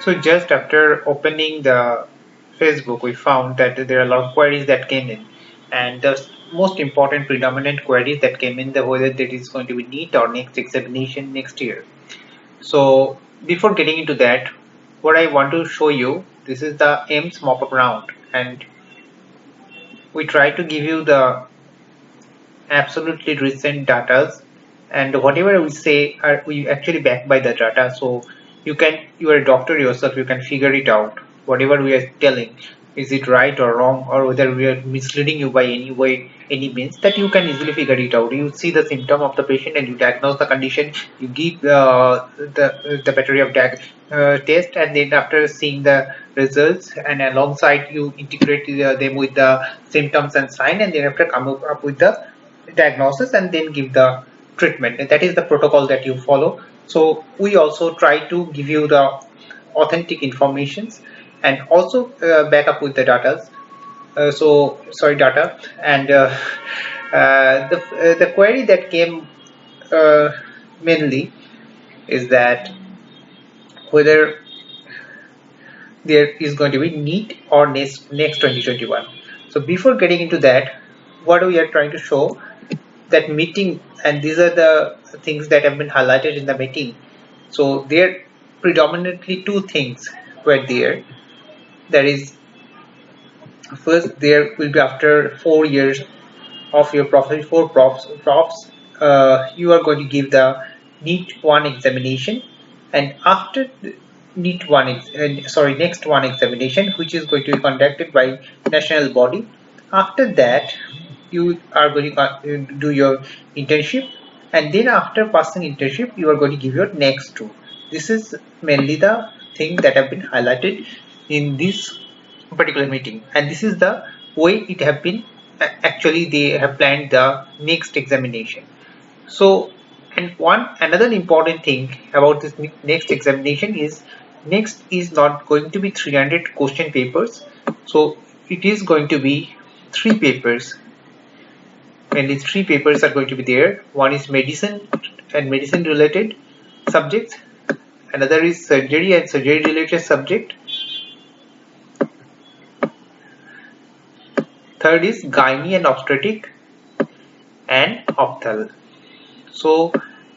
So just after opening the Facebook, we found that there are a lot of queries that came in, and the most important predominant queries that came in, the whether that is going to be NEET or next examination next year. So before getting into that, what I want to show you, this is the AIIMS mop-up round, and we try to give you the absolutely recent data, and whatever we say are we actually backed by the data, so you are a doctor yourself, you can figure it out whatever we are telling, is it right or wrong, or whether we are misleading you by any way, any means, that you can easily figure it out. You see the symptom of the patient and you diagnose the condition, you give the battery of test, and then after seeing the results and alongside you integrate them with the symptoms and sign, and then after come up with the diagnosis and then give the treatment. And that is the protocol that you follow. So we also try to give you the authentic informations and also back up with the data. Data, and the query that came mainly is that whether there is going to be NEET or next 2021. So before getting into that, what we are trying to show, that meeting, and these are the things that have been highlighted in the meeting. So there predominantly two things were there. That is, first, there will be after 4 years of your profit, 4 profs, you are going to give the NEET 1 examination, and after NEET 1 next one examination, which is going to be conducted by national body. After that, you are going to do your internship, and then after passing internship, you are going to give your next two. This is mainly the thing that have been highlighted in this particular meeting, and this is the way it have been actually they have planned the next examination. So, and another important thing about this next examination is, next is not going to be 300 question papers, so it is going to be 3 papers, and these 3 papers are going to be there. One is medicine and medicine related subjects, another is surgery and surgery related subject, third is gynae and obstetric, and opthal. So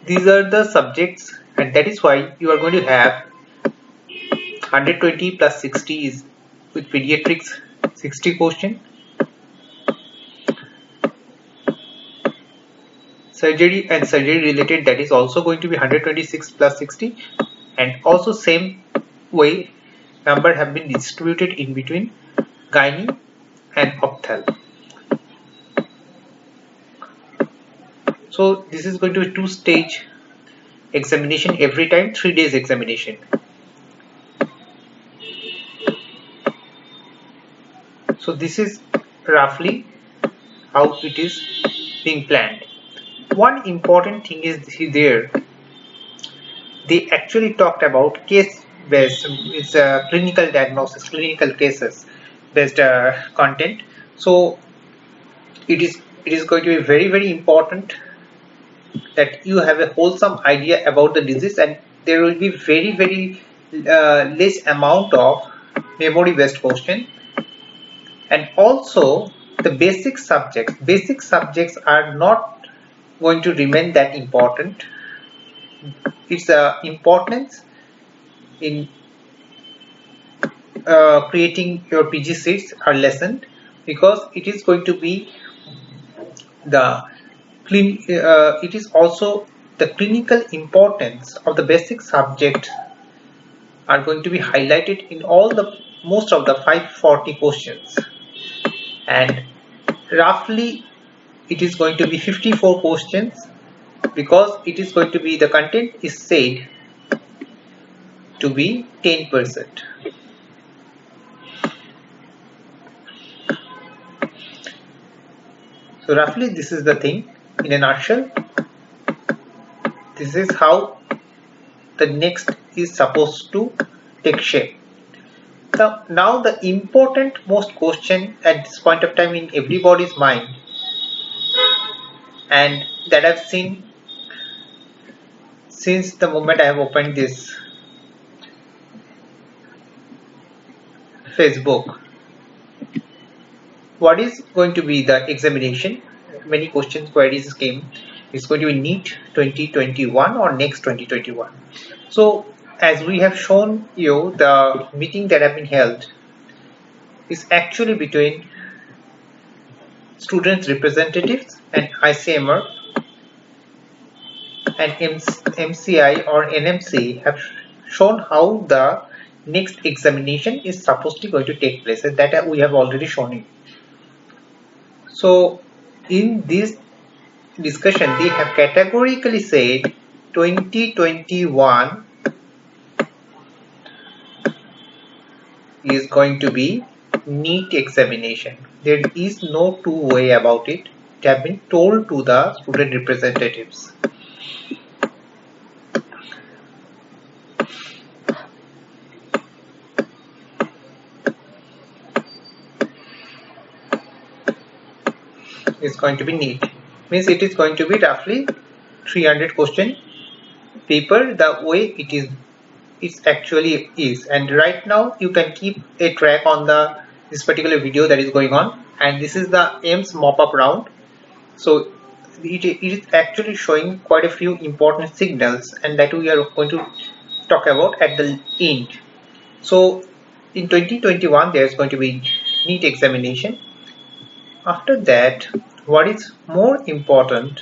these are the subjects, and that is why you are going to have 120 plus 60 is with pediatrics 60 question, surgery and surgery related, that is also going to be 126 plus 60, and also same way number have been distributed in between gynae and opthal. So this is going to be 2-stage examination every time, 3 days examination. So this is roughly how it is being planned. One important thing is there, they actually talked about case based, it's a clinical diagnosis, clinical cases based content. So it is going to be very important that you have a wholesome idea about the disease, and there will be very less amount of memory based question. And also the basic subjects are not going to remain that important. Its importance in creating your PG seats are lessened, because it is going to be the it is also the clinical importance of the basic subject are going to be highlighted in all the most of the 540 questions, and roughly it is going to be 54 questions, because it is going to be, the content is said to be 10%. So roughly this is the thing in a nutshell. This is how the next is supposed to take shape. Now the important most question at this point of time in everybody's mind, and that I've seen since the moment I have opened this Facebook. What is going to be the examination? Many questions queries came. It's going to be NEET 2021 or next 2021. So as we have shown you, the meeting that have been held is actually between students representatives and ICMR and MCI or NMC have shown how the next examination is supposed to going to take place, and that we have already shown you. So in this discussion they have categorically said 2021 is going to be NEET examination. There is no two way about it. It have been told to the student representatives. It's going to be NEET. Means it is going to be roughly 300 question paper, the way it actually is. And right now you can keep a track on this particular video that is going on, and this is the AIIMS mop-up round. So it is actually showing quite a few important signals, and that we are going to talk about at the end. So in 2021 there is going to be NEET examination. After that, what is more important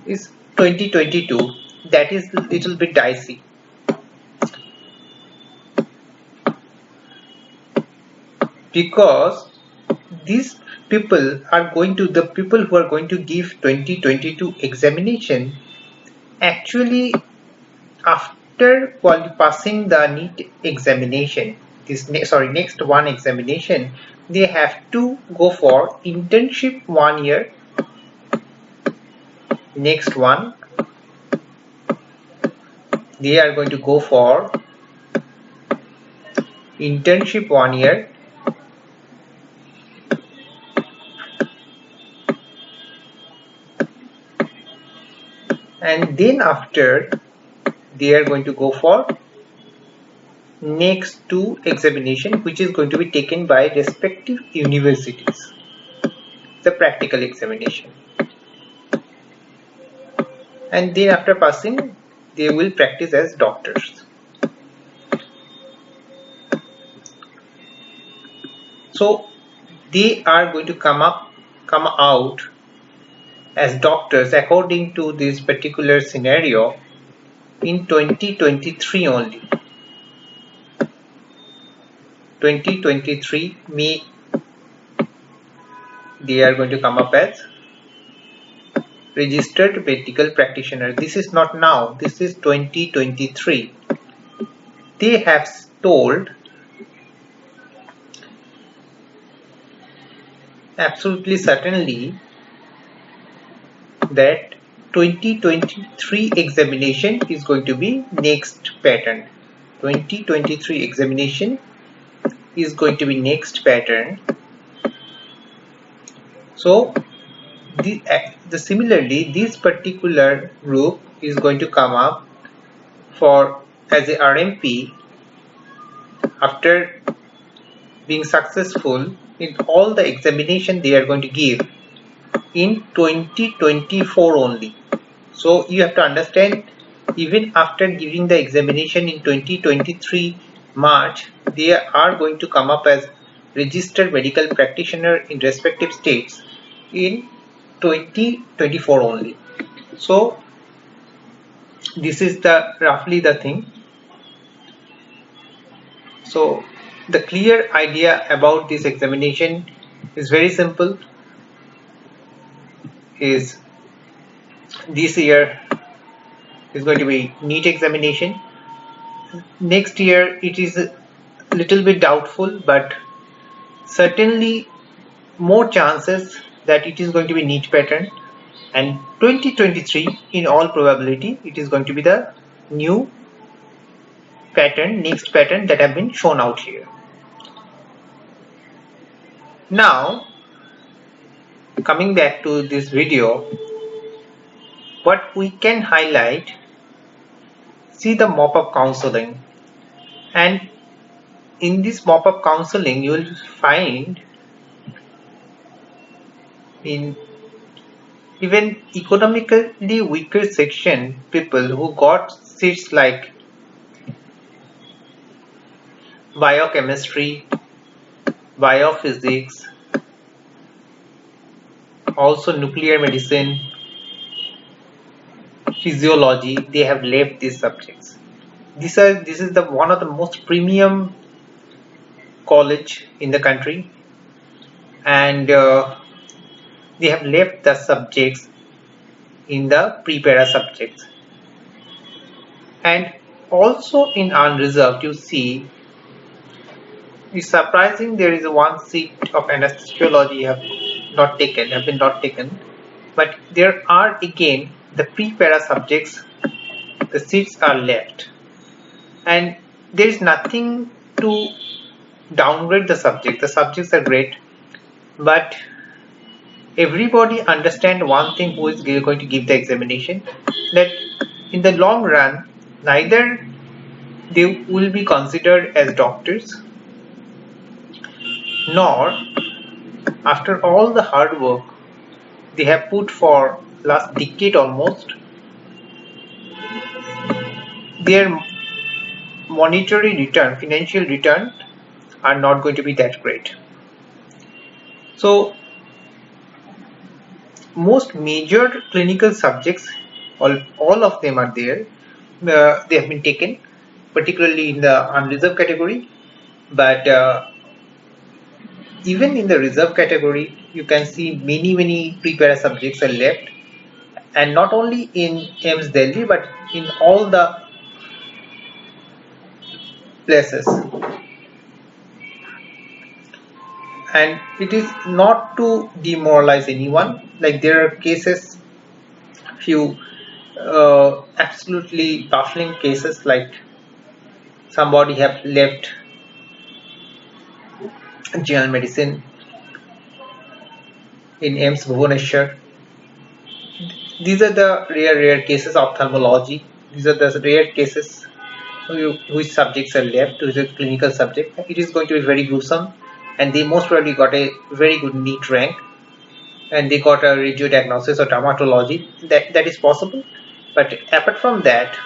is 2022. That is a little bit dicey. Because these people are going to, the people who are going to give 2022 examination, actually after passing the NEET examination, next one examination, they have to go for internship 1 year. Next one, they are going to go for internship 1 year. And then after, they are going to go for next two examination, which is going to be taken by respective universities, the practical examination. And then after passing, they will practice as doctors. So they are going to come out as doctors according to this particular scenario in 2023 only. 2023 May they are going to come up as registered medical practitioner. This is not now, this is 2023. They have told absolutely certainly that 2023 examination is going to be next pattern. 2023 examination is going to be next pattern. So similarly, this particular group is going to come up for as a RMP after being successful in all the examination they are going to give in 2024 only. So you have to understand, even after giving the examination in 2023 March, they are going to come up as registered medical practitioner in respective states in 2024 only. So this is the roughly the thing. So the clear idea about this examination is very simple. Is this year is going to be NEET examination. Next year it is a little bit doubtful, but certainly more chances that it is going to be NEET pattern, and 2023 in all probability it is going to be the new pattern, next pattern that have been shown out here. Now coming back to this video, what we can highlight, see the mop-up counseling, and in this mop-up counseling you will find in even economically weaker section people who got seats like biochemistry, biophysics, also nuclear medicine, physiology. They have left these subjects. This is the one of the most premium college in the country, and they have left the subjects in the pre-para subjects. And also in unreserved, you see, it's surprising there is one seat of anesthesiology have been not taken, but there are again the pre-para subjects, the seats are left, and there is nothing to downgrade the subject. The subjects are great, but everybody understand one thing who is going to give the examination, that in the long run neither they will be considered as doctors, nor after all the hard work they have put for last decade almost, their monetary return, financial return are not going to be that great. So most major clinical subjects, all of them are there. They have been taken, particularly in the unreserved category, but even in the reserve category you can see many pre-para subjects are left, and not only in AIIMS Delhi but in all the places. And it is not to demoralize anyone, like there are cases, few absolutely baffling cases, like somebody have left general medicine in AIIMS Bhubaneswar. These are the rare cases. Ophthalmology, these are the rare cases which subjects are left, which is clinical subject. It is going to be very gruesome, and they most probably got a very good NEET rank, and they got a radio diagnosis or dermatology. That is possible, but apart from that,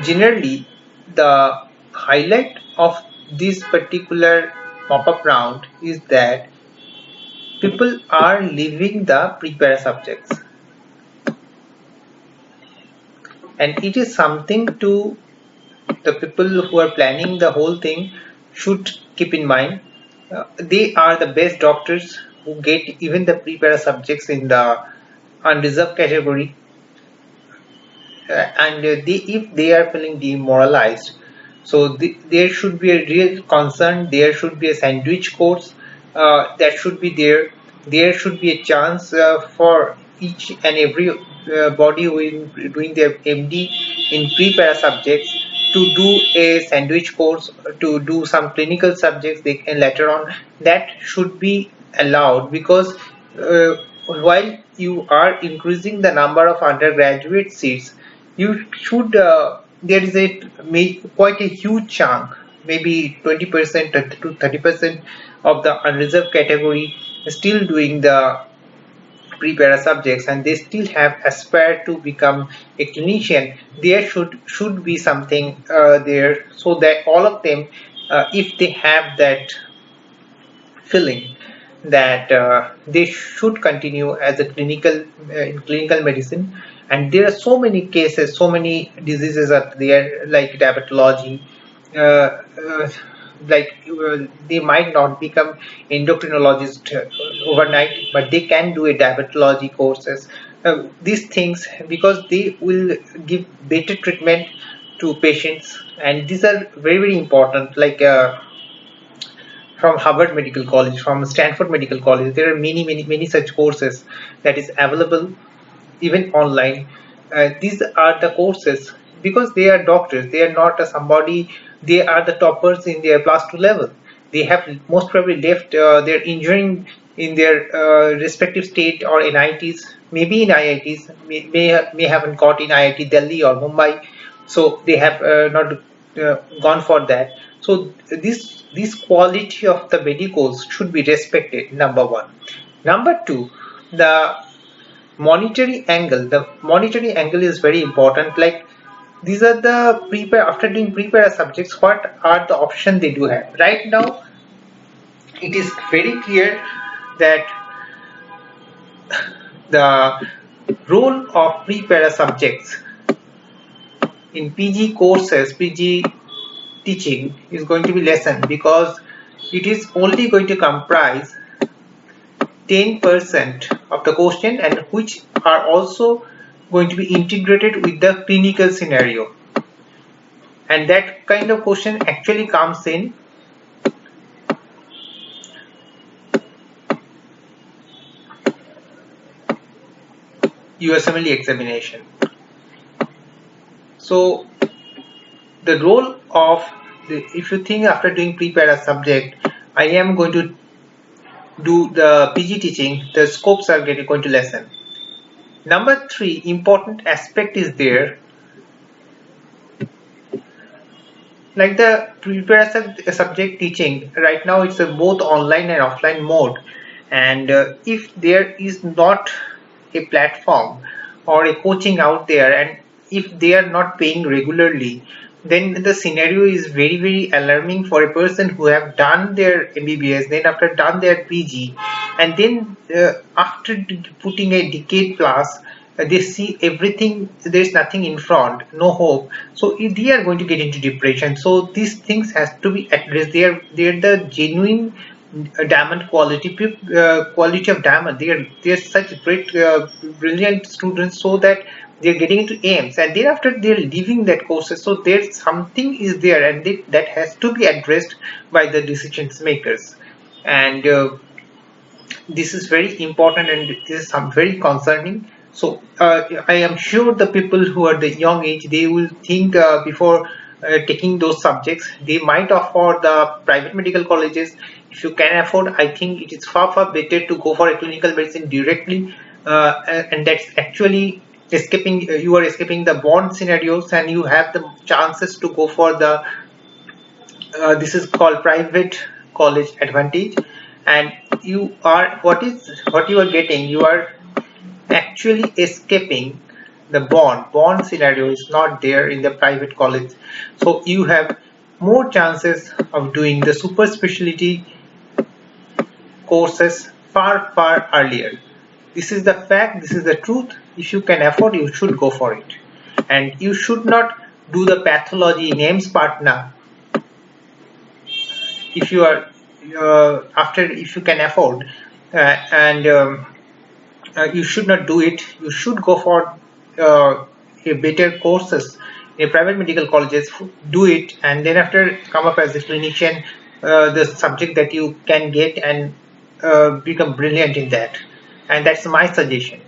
generally the highlight of this particular mop-up round is that people are leaving the pre-para subjects, and it is something to the people who are planning the whole thing should keep in mind. They are the best doctors who get even the pre-para subjects in the unreserved category, and if they are feeling demoralized, so there should be a real concern. There should be a sandwich course that should be there. There should be a chance for each and every body who is doing their MD in pre-para subjects to do a sandwich course, to do some clinical subjects they can later on. That should be allowed, because while you are increasing the number of undergraduate seats, you should there is quite a huge chunk, maybe 20% to 30% of the unreserved category still doing the pre-para subjects, and they still have aspired to become a clinician. There should be something there, so that all of them, if they have that feeling that they should continue as a clinical in clinical medicine. And there are so many cases, so many diseases are there, like diabetology, they might not become endocrinologist overnight, but they can do a diabetology courses. These things, because they will give better treatment to patients, and these are very important. Like from Harvard Medical College, from Stanford Medical College, there are many such courses that is available even online. These are the courses, because they are doctors, they are not somebody, they are the toppers in their plus 2 level. They have most probably left their engineering in their respective state or NITs, maybe in IITs, may haven't got in IIT Delhi or Mumbai, so they have not gone for that. So this quality of the medicals should be respected, number one. Number two, the monetary angle. The monetary angle is very important. Like, these are the prepare after doing prepare subjects, what are the options they do have right now. It is very clear that the role of pre-para subjects in PG courses, PG teaching is going to be lessened, because it is only going to comprise 10% of the question, and which are also going to be integrated with the clinical scenario. And that kind of question actually comes in USMLE examination. So the role of if you think after doing pre-para subject, I am going to do the PG teaching, the scopes are going to lessen. Number three important aspect is there, like the pre-para subject teaching. Right now it's a both online and offline mode, and if there is not a platform or a coaching out there, and if they are not paying regularly, then the scenario is very alarming for a person who have done their MBBS, then after done their PG, and then after putting a decade plus, they see everything, there's nothing in front, no hope. So if they are going to get into depression. So these things has to be addressed. They're the genuine diamond quality of diamond. They're such great brilliant students, so that they're getting into AIIMS, and thereafter they're leaving that courses. So there's something is there, and that has to be addressed by the decision makers. And this is very important, and this is some very concerning. So I am sure the people who are the young age, they will think before taking those subjects. They might offer the private medical colleges. If you can afford, I think it is far better to go for a clinical medicine directly, and that's actually escaping. You are escaping the bond scenarios, and you have the chances to go for the this is called private college advantage. And you are what you are getting, you are actually escaping the bond scenario is not there in the private college. So you have more chances of doing the super specialty courses far earlier. This is the fact, this is the truth. If you can afford, you should go for it, and you should not do the pathology in AIIMS partner. If you are if you can afford, and you should not do it. You should go for a better courses in private medical colleges. Do it, and then after come up as a clinician, the subject that you can get, and become brilliant in that. And that's my suggestion.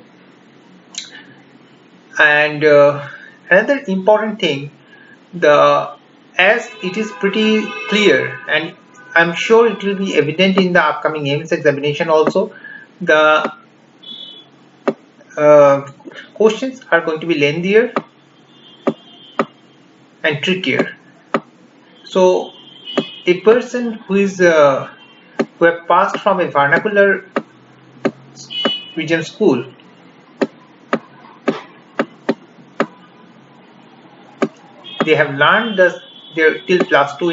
And another important thing, as it is pretty clear, and I'm sure it will be evident in the upcoming AIIMS examination also, the questions are going to be lengthier and trickier. So a person who have passed from a vernacular medium school, they have learned their till plus 2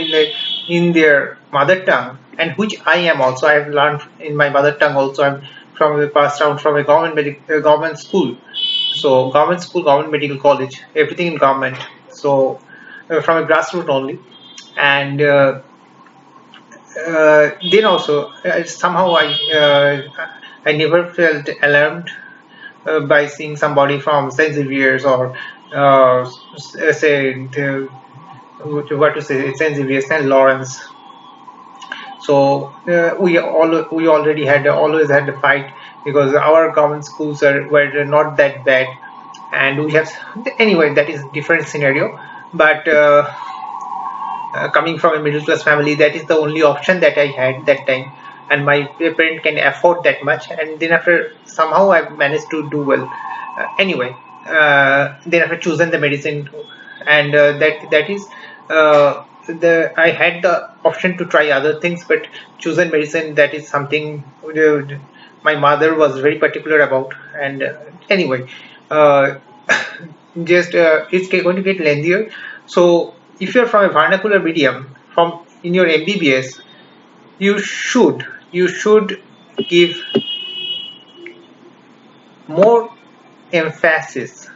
in their mother tongue, and which I am also. I have learned in my mother tongue also. I'm passed out from a government school. So government school, government medical college, everything in government. So from a grassroots only. And then also somehow I never felt alarmed by seeing somebody from St. Xavier's, or say St. Xavier's, St. Lawrence. So we already had always had a fight, because our government schools were not that bad, and we have, anyway, that is different scenario. But coming from a middle class family, that is the only option that I had that time, and my parent can afford that much. And then after somehow I managed to do well. Anyway, then after chosen the medicine, and that is I had the option to try other things, but chosen medicine, that is something my mother was very particular about. And anyway, uh, just it's going to get lengthier. So if you're from a vernacular medium, from in your MBBS, you should give more emphasis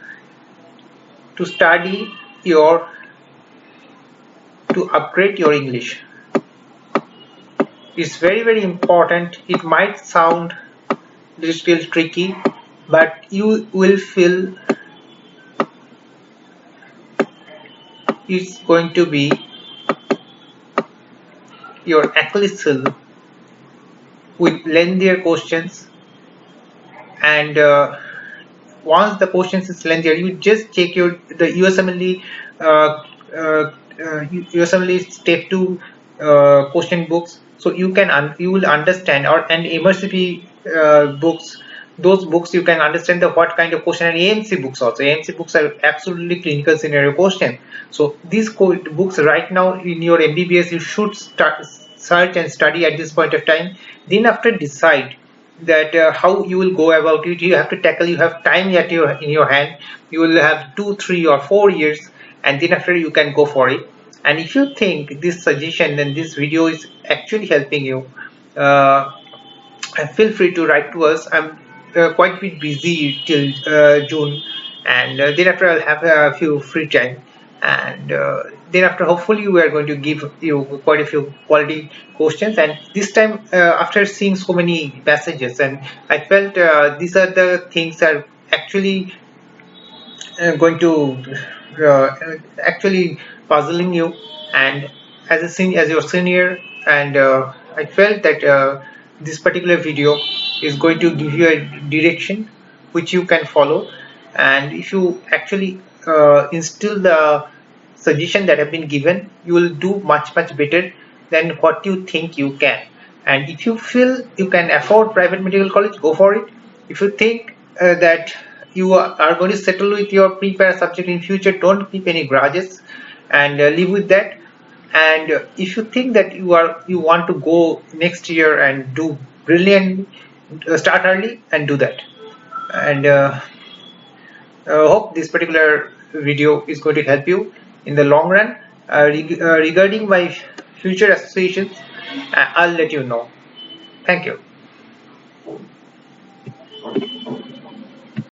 to study your to upgrade your English. It's very important. It might sound little tricky, but you will feel it's going to be your Achilles heel with lengthier questions. And once the questions is lengthier, you just check the USMLE USMLE step 2 question books, so you will understand, or and MRCP books. Those books you can understand the what kind of question, and AIMC books also. AIMC books are absolutely clinical scenario question. So these books right now in your MBBS you should start search and study at this point of time. Then after decide that how you will go about it. You have to tackle. You have time at in your hand. You will have 2, 3, or 4 years, and then after you can go for it. And if you think this suggestion and this video is actually helping you, uh, feel free to write to us. I'm quite a bit busy till June, and then after I'll have a few free time, and then after hopefully we are going to give you quite a few quality questions. And this time, after seeing so many messages, and I felt these are the things that are actually going to actually puzzling you, and as your senior, and I felt that this particular video is going to give you a direction which you can follow. And if you actually instill the suggestion that have been given, you will do much better than what you think you can. And if you feel you can afford private medical college, go for it. If you think that you are going to settle with your pre-para subject in future, don't keep any grudges, and live with that. And if you think that you want to go next year and do brilliant, start early and do that. And hope this particular video is going to help you in the long run. Regarding my future associations, I'll let you know. Thank you.